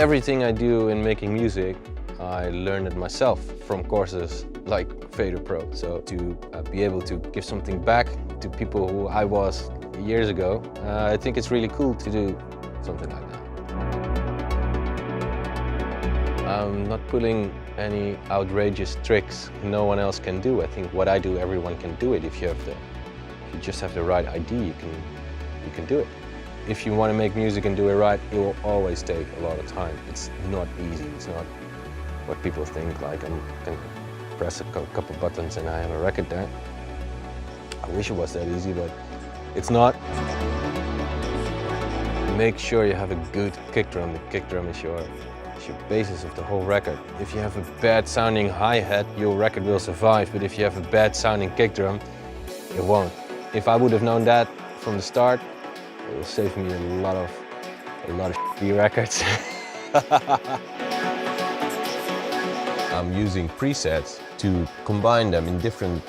Everything I do in making music, I learned it myself from courses like FaderPro. So to be able to give something back to people who I was years ago, I think it's really cool to do something like that. I'm not pulling any outrageous tricks no one else can do. I think what I do, everyone can do it. If you just have the right idea, you can do it. If you want to make music and do it right, it will always take a lot of time. It's not easy. It's not what people think, like I can press a couple buttons and I have a record there. I wish it was that easy, but it's not. Make sure you have a good kick drum. The kick drum is your basis of the whole record. If you have a bad sounding hi-hat, your record will survive, but if you have a bad sounding kick drum, it won't. If I would have known that from the start, it will save me a lot of shitty records. I'm using presets to combine them in different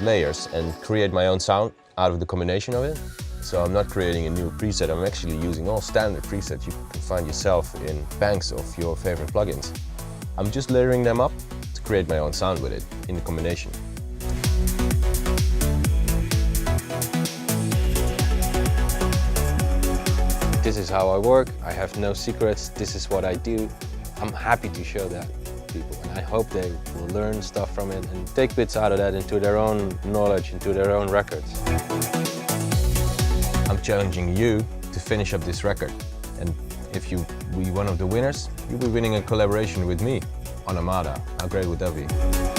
layers and create my own sound out of the combination of it. So I'm not creating a new preset, I'm actually using all standard presets you can find yourself in banks of your favorite plugins. I'm just layering them up to create my own sound with it in the combination. This is how I work, I have no secrets, this is what I do. I'm happy to show that to people, and I hope they will learn stuff from it and take bits out of that into their own knowledge, into their own records. I'm challenging you to finish up this record, and if you be one of the winners, you'll be winning a collaboration with me on Armada. How great would that be?